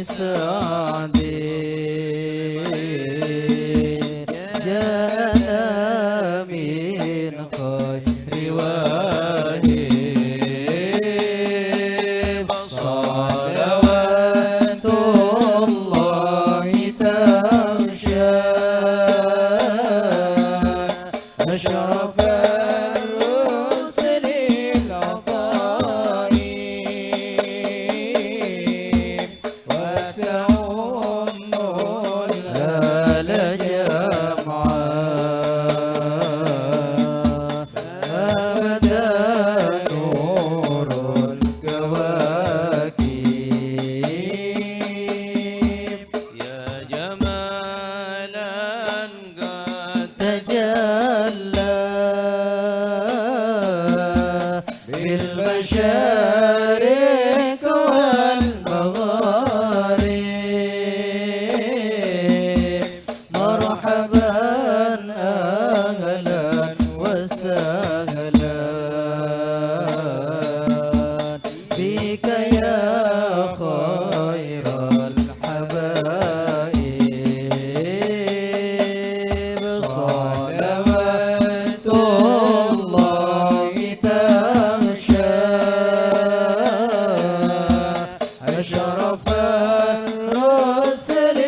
سعد جاءنا من خير واهب صلوات الله تغشى أشرف الرسل العطايب وتعم الآل جمعا أبدا نور الكواكب يا جمالا قد تجلى بالمشارق والمغارب مرحبا أهلا وسهلا بك يا خير الحبائب صلوات الله تغشى أشرف الرسل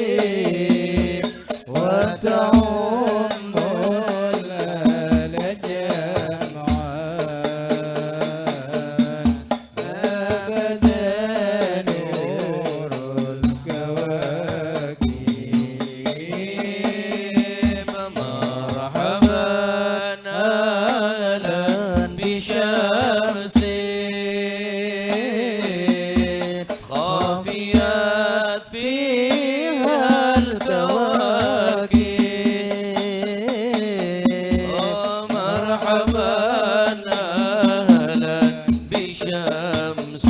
العطايب وتعم الآل جمعا أبدا نور الكواكب مرحبا أهلا بشمس خافيات فيها الكواكب مرحبا أهلا بشمس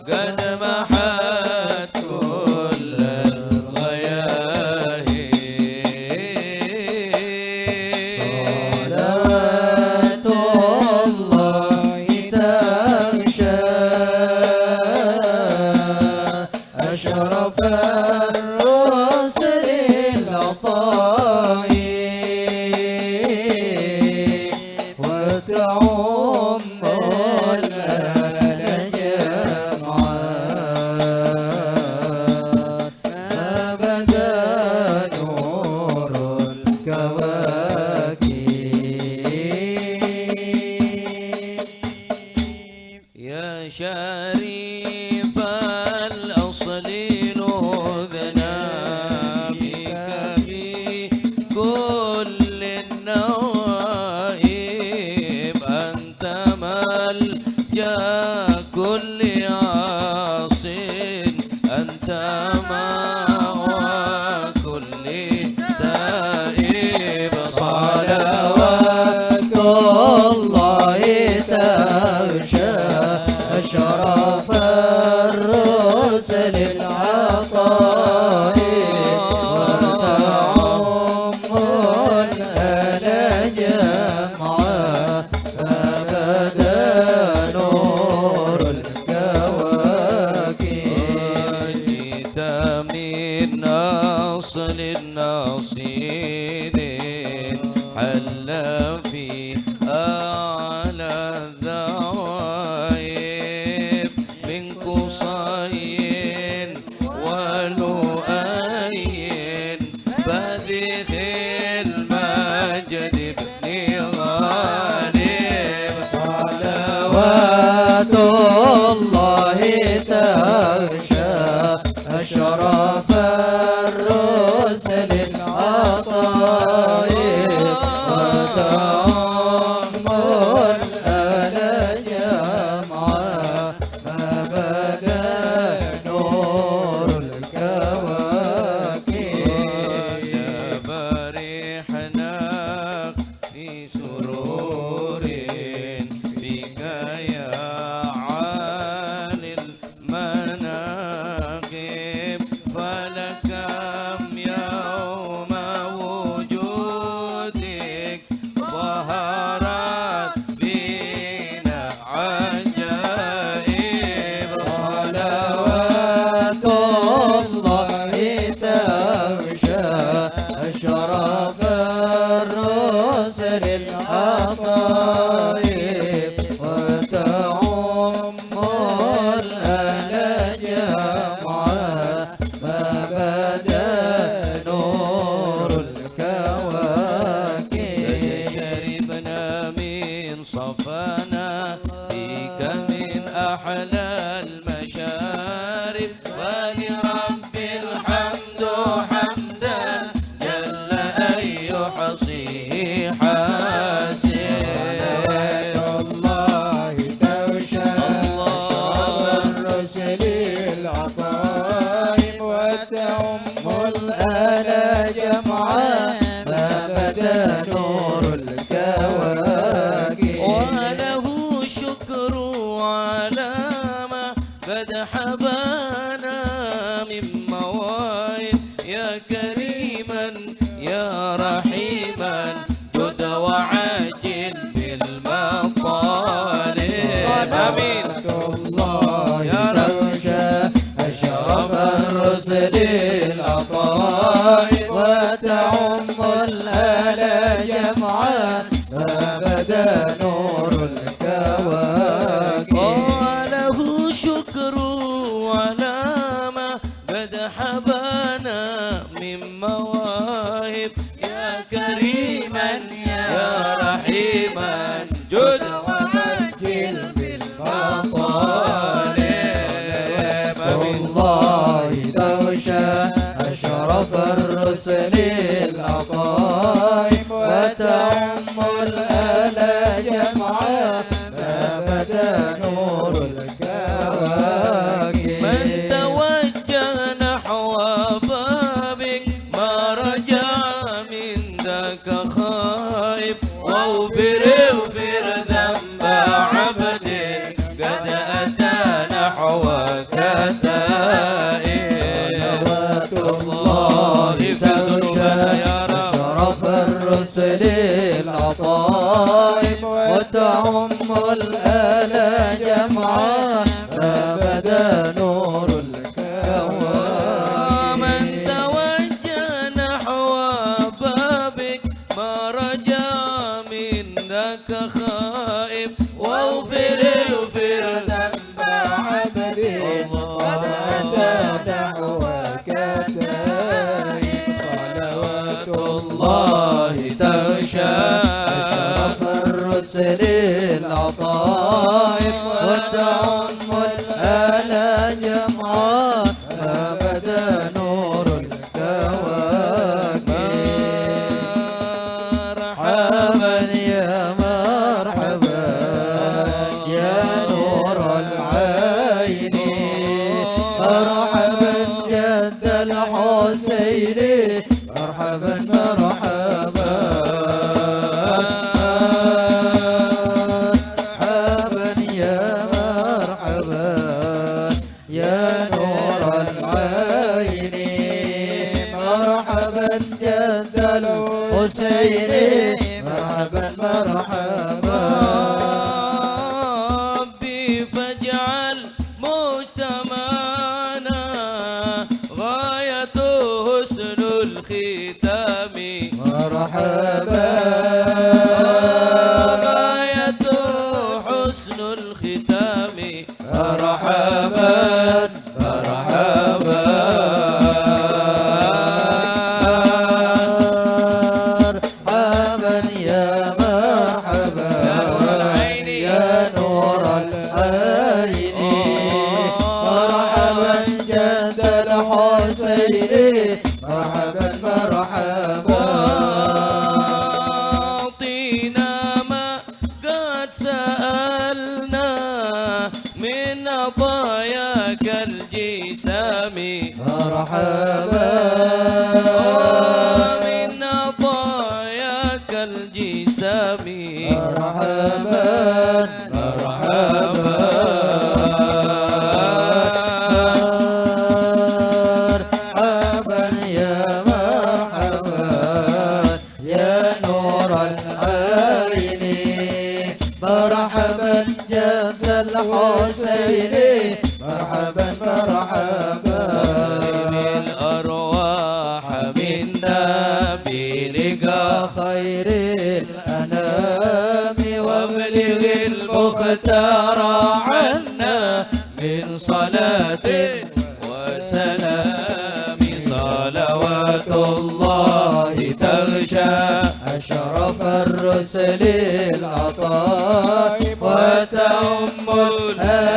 قد محت كل الغياهب صلوات الله تغشى أشرف الرسل العطايب وتعم الآل جمعا أبدا نور الكواكب يا شريف الأصل نهذنا بك في كل النوائب أنت ملجأ كل عاص أنت مأوى كل تائب صلوات الله تغشى أشرف الرسل العطايب وتعم الآل جمعا أبدا نور الكواكب جئت من أصل الناصين حل في أعلى الذوائب من قصي ولؤي بذخ المجد بن غالب صلوات الله تغشى أشرف الرسل العطايب وتعم الآل جمعا أبدا نور الكواكب يا بريحنا في سرور بك يا من أحلى المشارب ولرب الحمد حمدا جل أن يحصي حاسب الله توشى الرسل العطائم وتعم الآل جمعا ما بدا نور الكواكب وله شكر على ما قد حبانا من مواهب يا كريما يا رحيما جد وعاجل بالمطالب آمين الله يا رب. توشى أشرف الرسل العطائم وتعم الآل جمعا ما بدا نور الكواكب وله شكر على ما قد حبانا من مواهب يا كريما يا رحيما جد ومجل بالمطالب آمين الله توشى أشرف الرسل العطائم وتعم الآل جمعا ما بدا نور الكواكب من توجه نحو بابك ما رجع من ذاك خائب واغفر ذنب عبد قد أتى نحوك تائب الله توشى يا رب أشرف الرسل العطائم وتعم الآل جمعا ما بدا نور الكواكب من توجه نحو بابك ما رجع من ذاك خائب واغفر ذنب عبدي قد أتى نحوك تائب صلوات الله تغشى أشرف الرسل العطائم وتعم الآل جمعا ما بدا نور الكواكب مرحبا يا مرحبا يا نور العين مرحبا جد الحسين مرحبا مرحبا مرحبا يا مرحبا يا نور العين مرحبا جد الحسين مرحبا مرحبا ربي فاجعل مجتمعنا غايته حسن الختام مرحبا غايته حسن الختام مرحبا مرحبا مرحبا يا مرحبا يا نور العين مرحبا جد الحسين مرحبا مرحبا أعطينا ما قد سألنا من عطاياك الجسام مرحبا من عطاياك الجسام مرحبا مرحبا مرحبا يا مرحبا يا نور العين مرحبا جد الحسين مرحبا مرحبا الأرواح منا بلقاء خير الأنام وابلغ المختار عنا من صلاة وسلام صلوات الله تغشى أشرف الرسل العطاء وتعالى أم